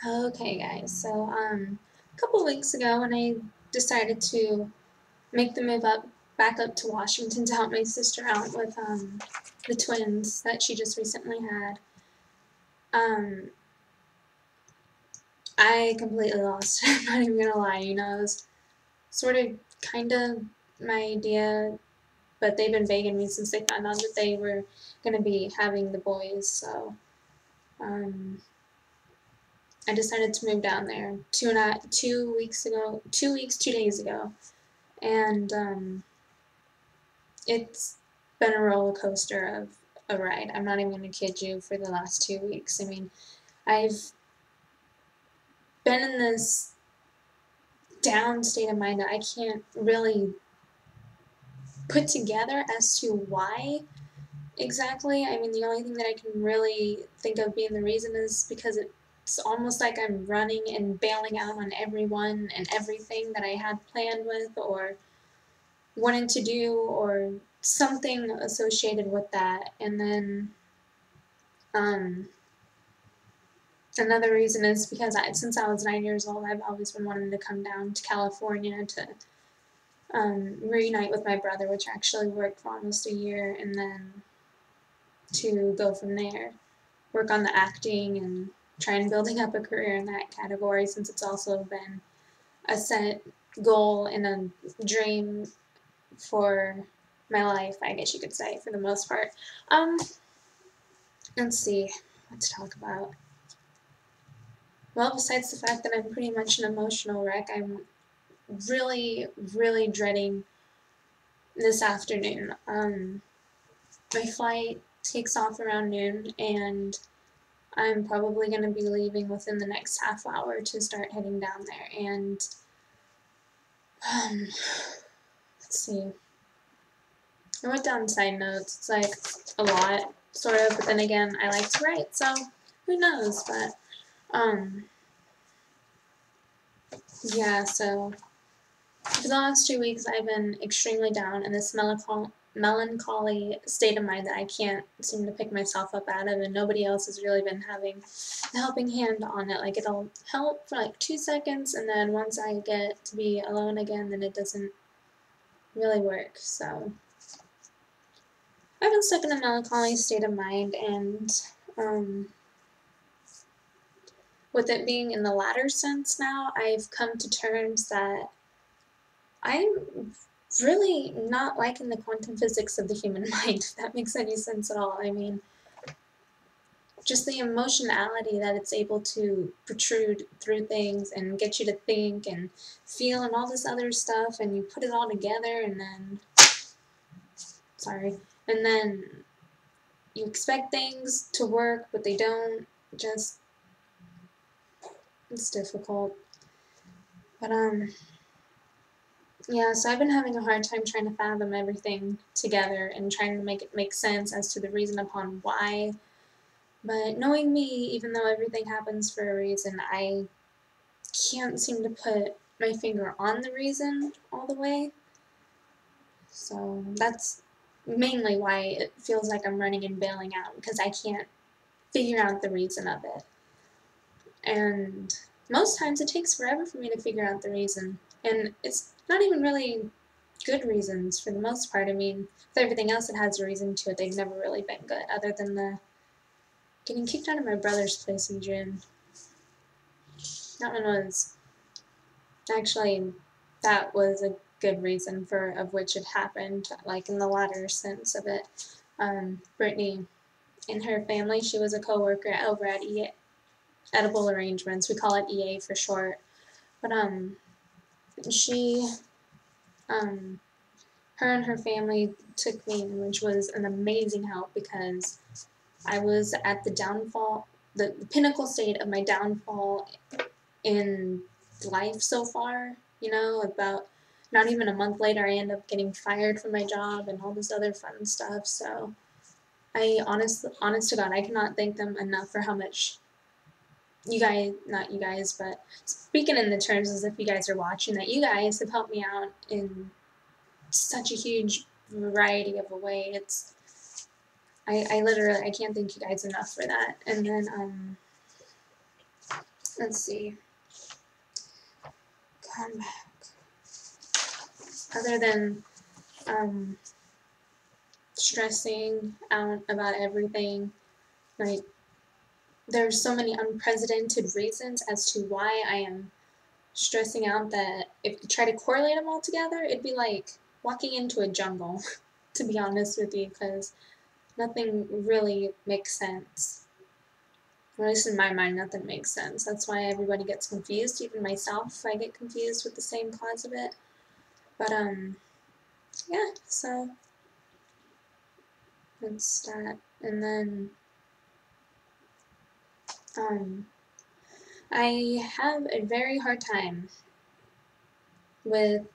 Okay, guys. So, a couple weeks ago, when I decided to make the move back up to Washington to help my sister out with the twins that she just recently had, um, I completely lost. I'm not even gonna lie. It was sort of, kind of my idea, but they've been begging me since they found out that they were gonna be having the boys. So, um, I decided to move down there 2 weeks ago, 2 weeks, 2 days ago. And it's been a roller coaster of a ride. I'm not even going to kid you for the last 2 weeks. I mean, I've been in this down state of mind that I can't really put together as to why exactly. I mean, the only thing that I can really think of being the reason is because it's almost like I'm running and bailing out on everyone and everything that I had planned with or wanted to do or something associated with that. And then um, another reason is because since I was 9 years old, I've always been wanting to come down to California to reunite with my brother, which actually worked for almost a year, and then to go from there, work on the acting and try and building up a career in that category since it's also been a set goal and a dream for my life, I guess you could say, for the most part. Um, let's see, what to talk about. Well, besides the fact that I'm pretty much an emotional wreck, I'm really, really dreading this afternoon. My flight takes off around noon, and I'm probably going to be leaving within the next half hour to start heading down there. And um, let's see. I wrote down side notes. It's like a lot, sort of, but then again, I like to write, so who knows? But yeah. So for the last 2 weeks, I've been extremely down in this melancholy state of mind that I can't seem to pick myself up out of, and nobody else has really been having a helping hand on it. Like, it'll help for like 2 seconds, and then once I get to be alone again, then it doesn't really work. So I've been stuck in a melancholy state of mind, and um, with it being in the latter sense now, I've come to terms that I'm really not liking the quantum physics of the human mind, if that makes any sense at all. I mean, just the emotionality that it's able to protrude through things and get you to think and feel and all this other stuff, and you put it all together, and then, sorry, and then you expect things to work, but they don't. Just, it's difficult. But, yeah, so I've been having a hard time trying to fathom everything together and trying to make it make sense as to the reason upon why. But knowing me, even though everything happens for a reason, I can't seem to put my finger on the reason all the way. So that's mainly why it feels like I'm running and bailing out, because I can't figure out the reason of it. And most times it takes forever for me to figure out the reason. And it's not even really good reasons for the most part. I mean, with everything else that has a reason to it, they've never really been good, other than the getting kicked out of my brother's place in June. That one was actually, that was a good reason for of which it happened, like in the latter sense of it. Brittany and her family, she was a coworker over at Edible Arrangements. We call it EA for short. But she her and her family took me in, which was an amazing help because I was at the downfall, the pinnacle state of my downfall in life so far. About not even a month later, I end up getting fired from my job and all this other fun stuff. So honest to God, I cannot thank them enough for how much you guys, not you guys, but speaking in the terms as if you guys are watching, that you guys have helped me out in such a huge variety of a way. I literally, I can't thank you guys enough for that. And then, let's see, come back. Other than stressing out about everything, like there's so many unprecedented reasons as to why I am stressing out that if you try to correlate them all together, it'd be like walking into a jungle, to be honest with you, because nothing really makes sense. Or at least in my mind, nothing makes sense. That's why everybody gets confused, even myself. I get confused with the same cause of it. But, yeah, so that's that. And then, I have a very hard time with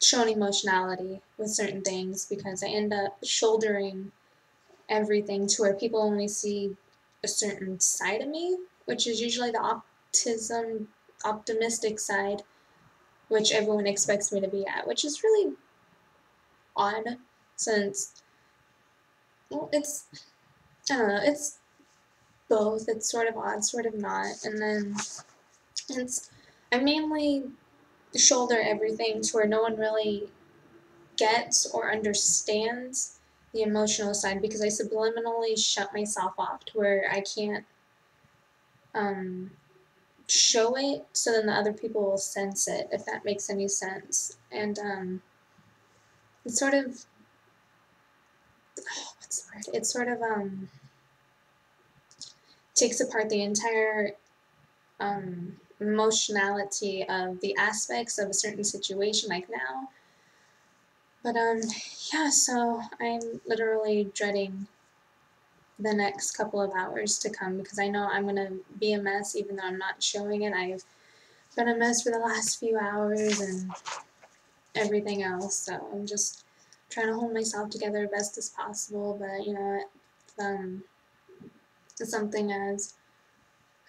showing emotionality with certain things because I end up shouldering everything to where people only see a certain side of me, which is usually the optimistic side, which everyone expects me to be at, which is really odd since, well, I don't know, it's both. It's sort of odd, sort of not. And then it's, I mainly shoulder everything to where no one really gets or understands the emotional side because I subliminally shut myself off to where I can't um, show it, so then the other people will sense it, if that makes any sense. And it's sort of, what's the word? It sort of takes apart the entire emotionality of the aspects of a certain situation, like now. But yeah, so I'm literally dreading the next couple of hours to come because I know I'm gonna be a mess even though I'm not showing it. I've been a mess for the last few hours and everything else, so I'm just trying to hold myself together best as possible. But you know, um, something as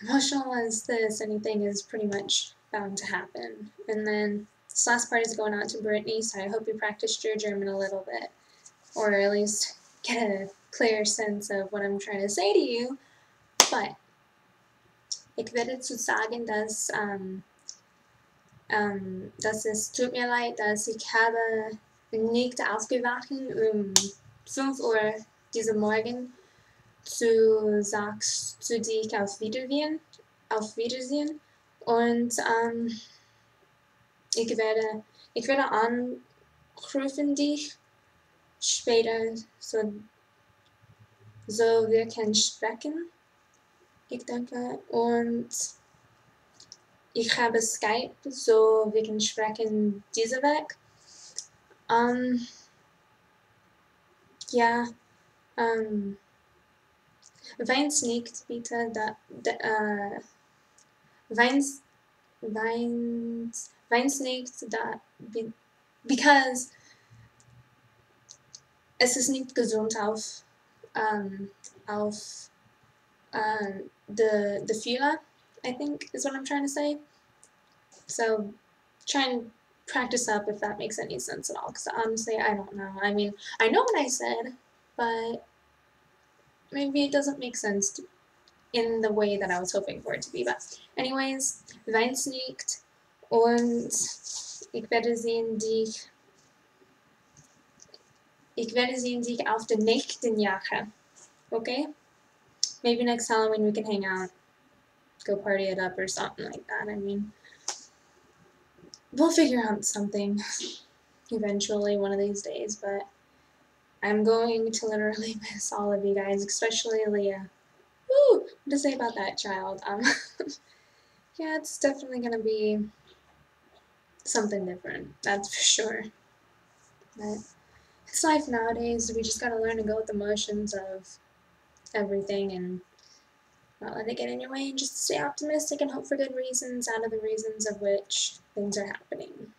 emotional as this, anything is pretty much bound to happen. And then this last part is going out to Brittany, so I hope you practiced your German a little bit, or at least get a clear sense of what I'm trying to say to you. But ich werde zu sagen, dass es tut mir leid, dass ich habe nicht aufgewacht 5 Uhr diesen Morgen. Du sagst zu dich auf Wiedersehen und ich werde anrufen dich später, so wir können sprechen, ich denke, und ich habe Skype, so wir können sprechen diese Weg. Ja, wein's nicht, bitte, wein's, wein's nicht, because es ist nicht gesund auf the Fila, I think is what I'm trying to say. So try and practice up if that makes any sense at all, because honestly, I don't know. I mean, I know what I said, but maybe it doesn't make sense in the way that I was hoping for it to be. But anyways, wein's nicht und ich werde sehen dich auf den nächsten Jahre. Okay? Maybe next Halloween we can hang out, go party it up or something like that. I mean, we'll figure out something eventually one of these days, but I'm going to literally miss all of you guys, especially Leah. Woo! What to say about that child? Yeah, it's definitely gonna be something different, that's for sure. But it's life nowadays. We just gotta learn to go with the motions of everything and not let it get in your way and just stay optimistic and hope for good reasons out of the reasons of which things are happening.